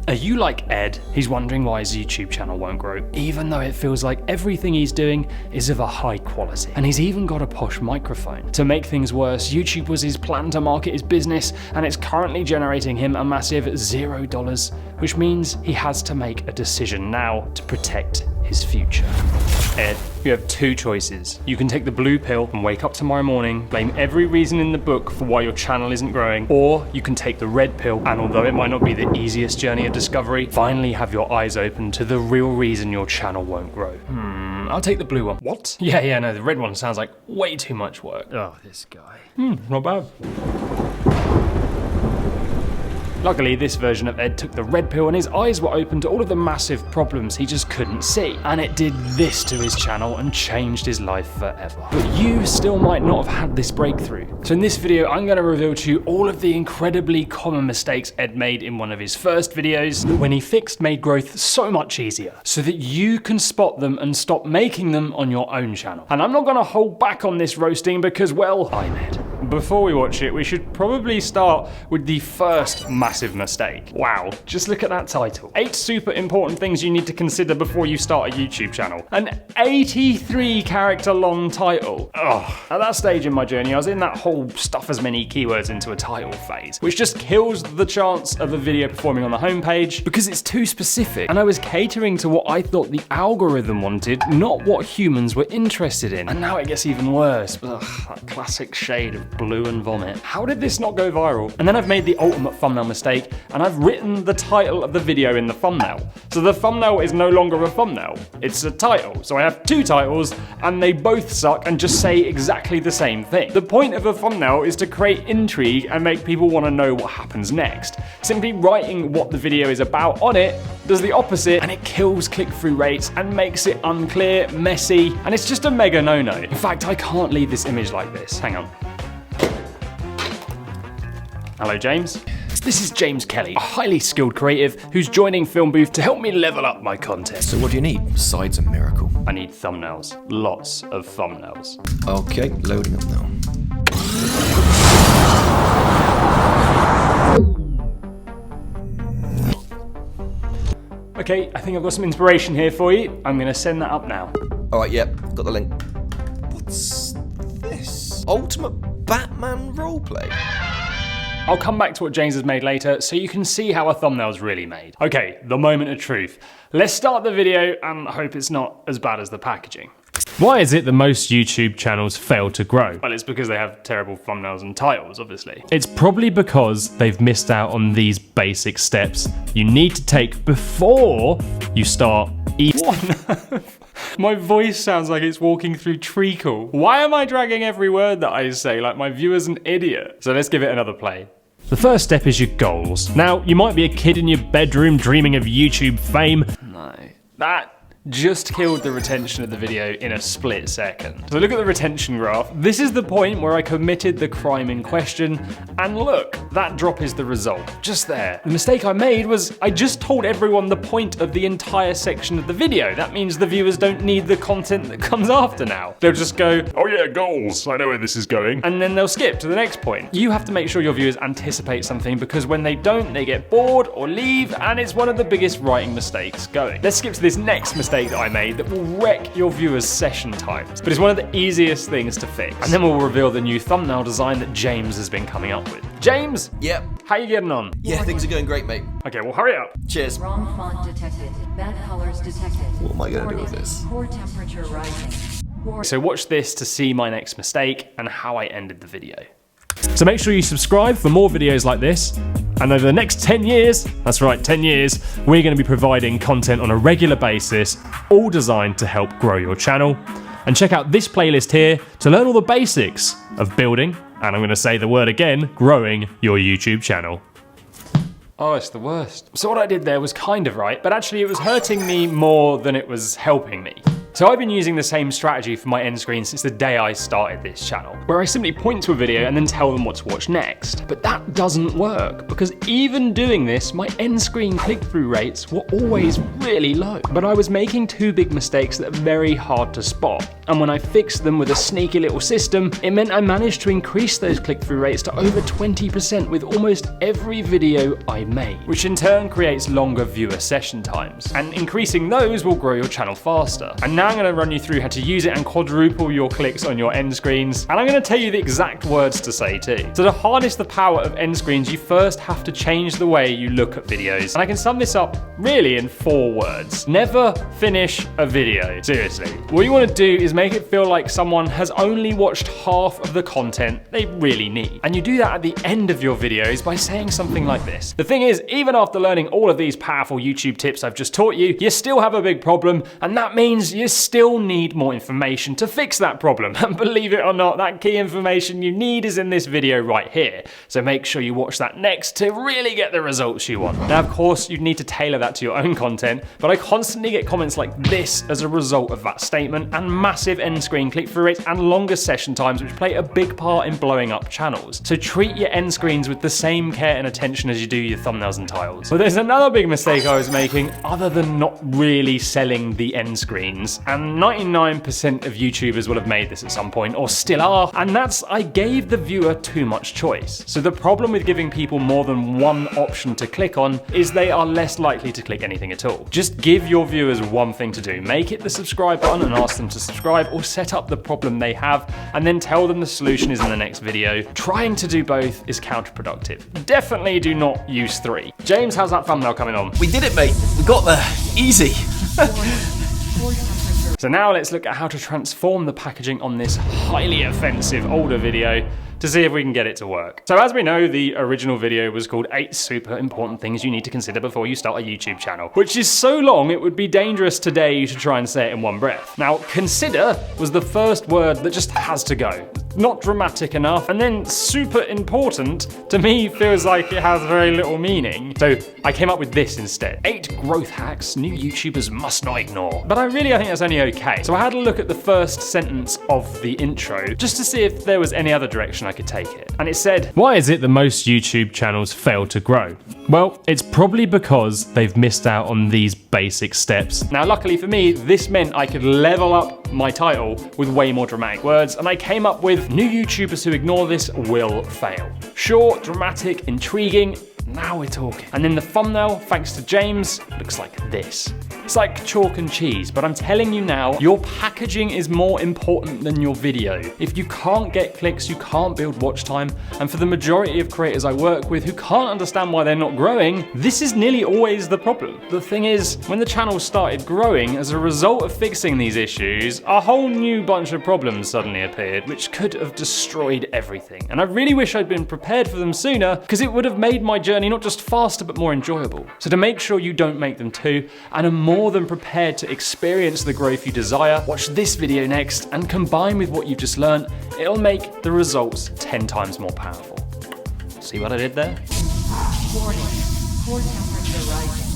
Are you like Ed? He's wondering why his YouTube channel won't grow, even though it feels like everything he's doing is of a high quality. And he's even got a posh microphone. To make things worse, YouTube was his plan to market his business, and it's currently generating him a massive $0, which means he has to make a decision now to protect his future. Ed, you have two choices. You can take the blue pill and wake up tomorrow morning, blame every reason in the book for why your channel isn't growing, or you can take the red pill, and although it might not be the easiest journey of discovery, finally have your eyes open to the real reason your channel won't grow. I'll take the blue one. What? Yeah, no, the red one sounds like way too much work. Oh, this guy. Not bad. Luckily, this version of Ed took the red pill and his eyes were open to all of the massive problems he just couldn't see. And it did this to his channel and changed his life forever. But you still might not have had this breakthrough. So in this video, I'm going to reveal to you all of the incredibly common mistakes Ed made in one of his first videos that when he fixed made growth so much easier, so that you can spot them and stop making them on your own channel. And I'm not going to hold back on this roasting because, well, I'm Ed. Before we watch it, we should probably start with the first massive mistake. Wow, just look at that title. 8 super important things you need to consider before you start a YouTube channel. An 83 character long title. At that stage in my journey, I was in that whole stuff as many keywords into a title phase, which just kills the chance of a video performing on the homepage because it's too specific. And I was catering to what I thought the algorithm wanted, not what humans were interested in. And now it gets even worse. That classic shade of blue and vomit. How did this not go viral? And then I've made the ultimate thumbnail mistake, and I've written the title of the video in the thumbnail. So the thumbnail is no longer a thumbnail, it's a title. So I have 2 titles, and they both suck and just say exactly the same thing. The point of a thumbnail is to create intrigue and make people want to know what happens next. Simply writing what the video is about on it does the opposite, and it kills click-through rates and makes it unclear, messy, and it's just a mega no-no. In fact, I can't leave this image like this. Hang on. Hello, James. This is James Kelly, a highly skilled creative who's joining Film Booth to help me level up my content. So what do you need besides a miracle? I need thumbnails. Lots of thumbnails. Okay, loading up now. Okay, I think I've got some inspiration here for you. I'm gonna send that up now. Alright, yep, got the link. What's this? Ultimate Batman roleplay? I'll come back to what James has made later so you can see how a thumbnail's really made. Okay, the moment of truth. Let's start the video and hope it's not as bad as the packaging. Why is it that most YouTube channels fail to grow? Well, it's because they have terrible thumbnails and titles, obviously. It's probably because they've missed out on these basic steps you need to take before you start What? My voice sounds like it's walking through treacle. Why am I dragging every word that I say like my viewer's an idiot? So let's give it another play. The first step is your goals. Now, you might be a kid in your bedroom dreaming of YouTube fame. No, that just killed the retention of the video in a split second. So look at the retention graph. This is the point where I committed the crime in question, and look, that drop is the result, just there. The mistake I made was I just told everyone the point of the entire section of the video. That means the viewers don't need the content that comes after now. They'll just go, oh yeah, goals, I know where this is going. And then they'll skip to the next point. You have to make sure your viewers anticipate something, because when they don't, they get bored or leave, and it's one of the biggest writing mistakes going. Let's skip to this next mistake that I made that will wreck your viewers' session times, but it's one of the easiest things to fix. And then we'll reveal the new thumbnail design that James has been coming up with. James? Yep. How you getting on? Yeah, things are going great, mate. Okay, well hurry up. Cheers. Wrong font detected. Bad colors detected. What am I going to do with this? Core temperature rising. So watch this to see my next mistake and how I ended the video. So make sure you subscribe for more videos like this. And over the next 10 years, that's right, 10 years, we're going to be providing content on a regular basis, all designed to help grow your channel. And check out this playlist here to learn all the basics of building, and I'm going to say the word again, growing your YouTube channel. Oh, it's the worst. So what I did there was kind of right, but actually it was hurting me more than it was helping me. So I've been using the same strategy for my end screen since the day I started this channel, where I simply point to a video and then tell them what to watch next. But that doesn't work, because even doing this, my end screen click-through rates were always really low. But I was making two big mistakes that are very hard to spot. And when I fixed them with a sneaky little system, it meant I managed to increase those click-through rates to over 20% with almost every video I made, which in turn creates longer viewer session times. And increasing those will grow your channel faster. And now I'm going to run you through how to use it and quadruple your clicks on your end screens. And I'm going to tell you the exact words to say too. So to harness the power of end screens, you first have to change the way you look at videos. And I can sum this up really in 4 words. Never finish a video. Seriously. What you want to do is make it feel like someone has only watched half of the content they really need. And you do that at the end of your videos by saying something like this. The thing is, even after learning all of these powerful YouTube tips I've just taught you, you still have a big problem, and that means you still need more information to fix that problem. And believe it or not, that key information you need is in this video right here. So make sure you watch that next to really get the results you want. Now, of course, you'd need to tailor that to your own content, but I constantly get comments like this as a result of that statement, and massive end screen click-through rates and longer session times, which play a big part in blowing up channels. So treat your end screens with the same care and attention as you do your thumbnails and titles. But there's another big mistake I was making other than not really selling the end screens, and 99% of YouTubers will have made this at some point or still are, and that's I gave the viewer too much choice. So the problem with giving people more than one option to click on is they are less likely to click anything at all. Just give your viewers one thing to do. Make it the subscribe button and ask them to subscribe, or set up the problem they have and then tell them the solution is in the next video. Trying to do both is counterproductive. Definitely do not use 3. James, how's that thumbnail coming on? We did it, mate. We got there. Easy. So now let's look at how to transform the packaging on this highly offensive older video to see if we can get it to work. So as we know, the original video was called 8 super important things you need to consider before you start a YouTube channel, which is so long it would be dangerous today to try and say it in one breath. Now, consider was the first word that just has to go. Not dramatic enough, and then super important to me feels like it has very little meaning. So I came up with this instead. 8 growth hacks new YouTubers must not ignore. But I think that's only okay. So I had a look at the first sentence of the intro just to see if there was any other direction I could take it. And it said, why is it that most YouTube channels fail to grow? Well, it's probably because they've missed out on these basic steps. Now, luckily for me, this meant I could level up my title with way more dramatic words, and I came up with new YouTubers who ignore this will fail. Short, dramatic, intriguing, now we're talking. And then the thumbnail, thanks to James, looks like this. It's like chalk and cheese, but I'm telling you now, your packaging is more important than your video. If you can't get clicks, you can't build watch time, and for the majority of creators I work with who can't understand why they're not growing, this is nearly always the problem. The thing is, when the channel started growing, as a result of fixing these issues, a whole new bunch of problems suddenly appeared, which could have destroyed everything. And I really wish I'd been prepared for them sooner, because it would have made my journey not just faster, but more enjoyable. So to make sure you don't make them too, and are more than prepared to experience the growth you desire, watch this video next, and combine with what you've just learned, it'll make the results 10 times more powerful. See what I did there? Warning. Core temperature rising.